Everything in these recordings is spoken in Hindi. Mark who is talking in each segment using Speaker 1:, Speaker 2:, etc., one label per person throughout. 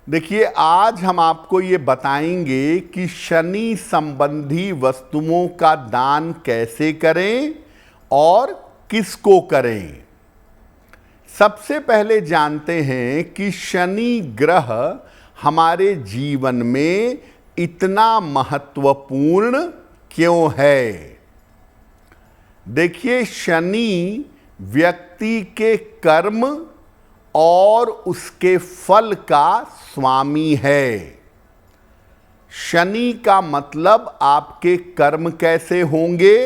Speaker 1: देखिए, आज हम आपको ये बताएंगे कि शनि संबंधी वस्तुओं का दान कैसे करें और किसको करें। सबसे पहले जानते हैं कि शनि ग्रह हमारे जीवन में इतना महत्वपूर्ण क्यों है। देखिए, शनि व्यक्ति के कर्म और उसके फल का स्वामी है। शनि का मतलब आपके कर्म कैसे होंगे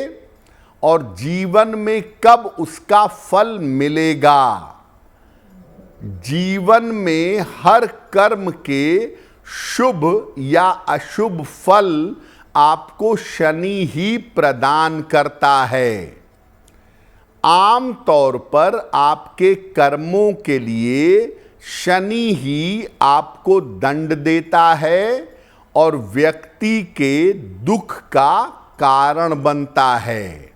Speaker 1: और जीवन में कब उसका फल मिलेगा। जीवन में हर कर्म के शुभ या अशुभ फल आपको शनि ही प्रदान करता है। आम तौर पर आपके कर्मों के लिए शनि ही आपको दंड देता है और व्यक्ति के दुख का कारण बनता है।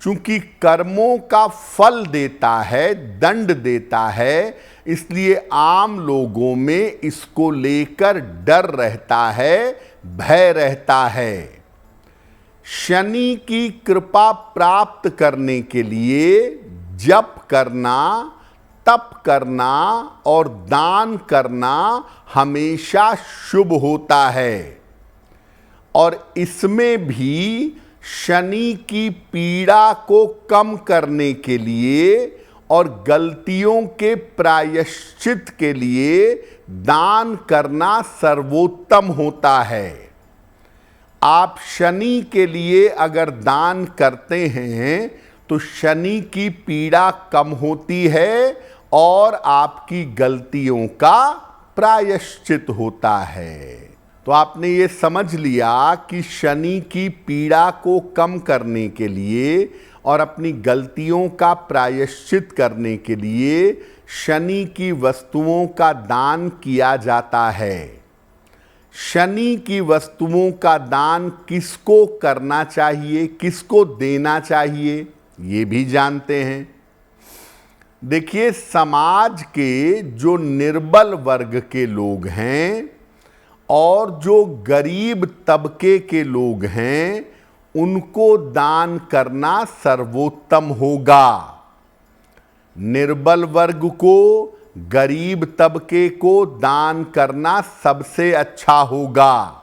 Speaker 1: चूंकि कर्मों का फल देता है, दंड देता है, इसलिए आम लोगों में इसको लेकर डर रहता है, भय रहता है। शनि की कृपा प्राप्त करने के लिए जप करना, तप करना और दान करना हमेशा शुभ होता है। और इसमें भी शनि की पीड़ा को कम करने के लिए और गलतियों के प्रायश्चित के लिए दान करना सर्वोत्तम होता है। आप शनि के लिए अगर दान करते हैं तो शनि की पीड़ा कम होती है और आपकी गलतियों का प्रायश्चित होता है। तो आपने ये समझ लिया कि शनि की पीड़ा को कम करने के लिए और अपनी गलतियों का प्रायश्चित करने के लिए शनि की वस्तुओं का दान किया जाता है। शनि की वस्तुओं का दान किसको करना चाहिए, किसको देना चाहिए, ये भी जानते हैं। देखिए, समाज के जो निर्बल वर्ग के लोग हैं और जो गरीब तबके के लोग हैं, उनको दान करना सर्वोत्तम होगा। निर्बल वर्ग को, गरीब तबके को दान करना सबसे अच्छा होगा।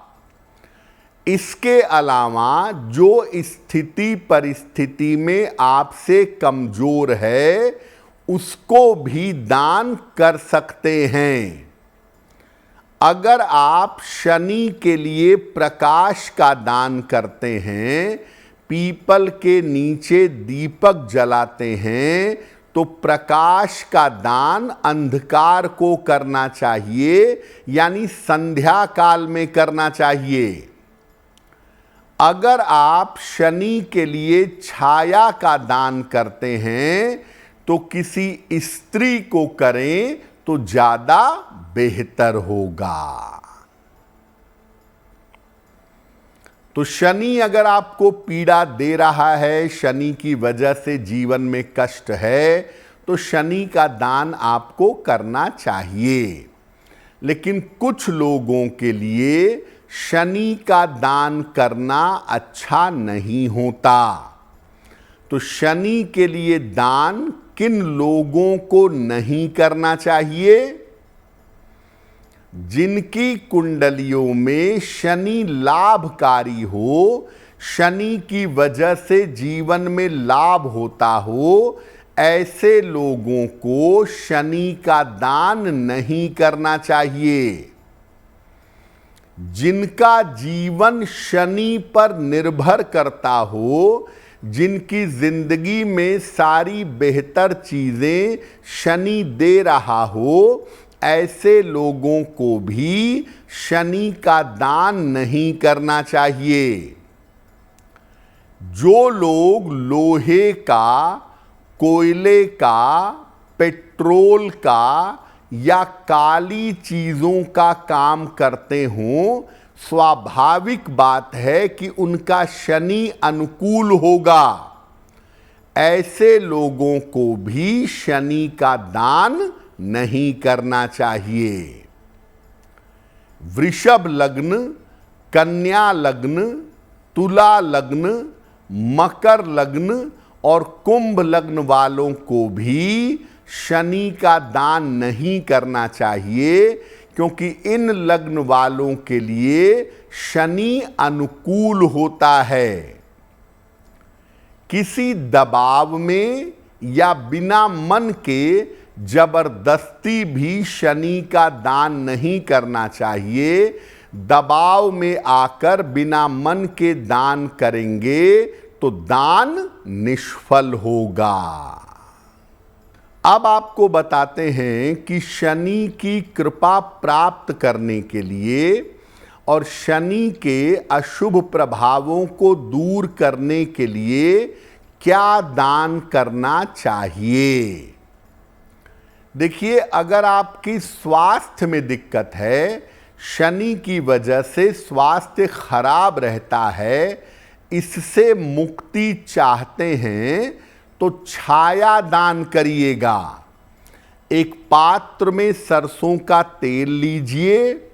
Speaker 1: इसके अलावा जो स्थिति परिस्थिति में आपसे कमजोर है, उसको भी दान कर सकते हैं। अगर आप शनि के लिए प्रकाश का दान करते हैं, पीपल के नीचे दीपक जलाते हैं, तो प्रकाश का दान अंधकार को करना चाहिए, यानी संध्या काल में करना चाहिए। अगर आप शनि के लिए छाया का दान करते हैं तो किसी स्त्री को करें तो ज्यादा बेहतर होगा। तो शनि अगर आपको पीड़ा दे रहा है, शनि की वजह से जीवन में कष्ट है, तो शनि का दान आपको करना चाहिए। लेकिन कुछ लोगों के लिए शनि का दान करना अच्छा नहीं होता। तो शनि के लिए दान किन लोगों को नहीं करना चाहिए? जिनकी कुंडलियों में शनि लाभकारी हो, शनि की वजह से जीवन में लाभ होता हो, ऐसे लोगों को शनि का दान नहीं करना चाहिए। जिनका जीवन शनि पर निर्भर करता हो, जिनकी जिंदगी में सारी बेहतर चीजें शनि दे रहा हो, ऐसे लोगों को भी शनि का दान नहीं करना चाहिए। जो लोग लोहे का, कोयले का, पेट्रोल का या काली चीजों का काम करते हों, स्वाभाविक बात है कि उनका शनि अनुकूल होगा। ऐसे लोगों को भी शनि का दान नहीं करना चाहिए। वृषभ लग्न, कन्या लग्न, तुला लग्न, मकर लग्न और कुंभ लग्न वालों को भी शनि का दान नहीं करना चाहिए, क्योंकि इन लग्न वालों के लिए शनि अनुकूल होता है। किसी दबाव में या बिना मन के जबरदस्ती भी शनि का दान नहीं करना चाहिए। दबाव में आकर बिना मन के दान करेंगे तो दान निष्फल होगा। अब आपको बताते हैं कि शनि की कृपा प्राप्त करने के लिए और शनि के अशुभ प्रभावों को दूर करने के लिए क्या दान करना चाहिए। देखिए, अगर आपकी स्वास्थ्य में दिक्कत है, शनि की वजह से स्वास्थ्य खराब रहता है, इससे मुक्ति चाहते हैं तो छाया दान करिएगा। एक पात्र में सरसों का तेल लीजिए,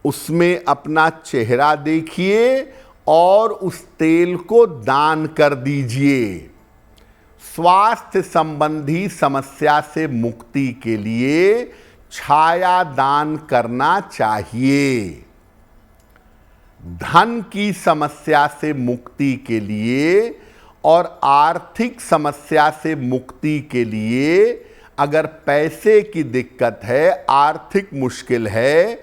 Speaker 1: उसमें अपना चेहरा देखिए और उस तेल को दान कर दीजिए। स्वास्थ्य संबंधी समस्या से मुक्ति के लिए छाया दान करना चाहिए। धन की समस्या से मुक्ति के लिए और आर्थिक समस्या से मुक्ति के लिए, अगर पैसे की दिक्कत है, आर्थिक मुश्किल है,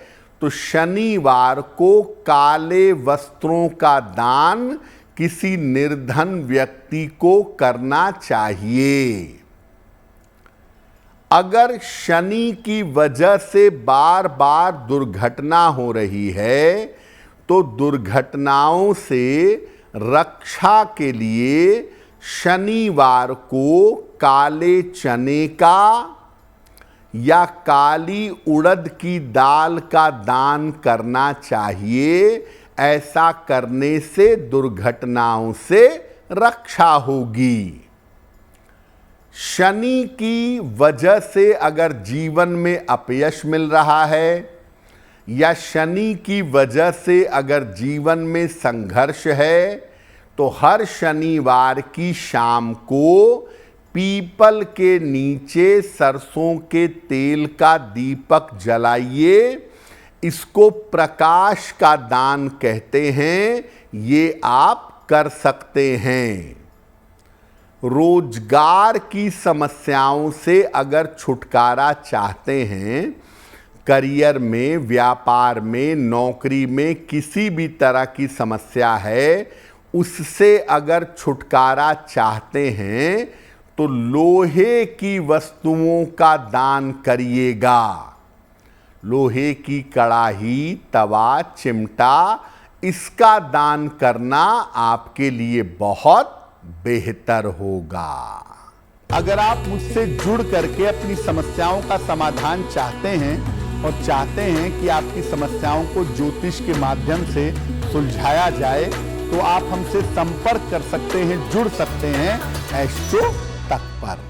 Speaker 1: तो शनिवार को काले वस्त्रों का दान किसी निर्धन व्यक्ति को करना चाहिए। अगर शनि की वजह से बार बार दुर्घटना हो रही है, तो दुर्घटनाओं से रक्षा के लिए शनिवार को काले चने का या काली उड़द की दाल का दान करना चाहिए। ऐसा करने से दुर्घटनाओं से रक्षा होगी। शनि की वजह से अगर जीवन में अपयश मिल रहा है या शनि की वजह से अगर जीवन में संघर्ष है, तो हर शनिवार की शाम को पीपल के नीचे सरसों के तेल का दीपक जलाइए। इसको प्रकाश का दान कहते हैं। ये आप कर सकते हैं। रोजगार की समस्याओं से अगर छुटकारा चाहते हैं, करियर में, व्यापार में, नौकरी में किसी भी तरह की समस्या है, उससे अगर छुटकारा चाहते हैं तो लोहे की वस्तुओं का दान करिएगा। लोहे की कड़ाही, तवा, चिमटा, इसका दान करना आपके लिए बहुत बेहतर होगा। अगर आप मुझसे जुड़ करके अपनी समस्याओं का समाधान चाहते हैं और चाहते हैं कि आपकी समस्याओं को ज्योतिष के माध्यम से सुलझाया जाए, तो आप हमसे संपर्क कर सकते हैं, जुड़ सकते हैं एस्ट्रो तक पर।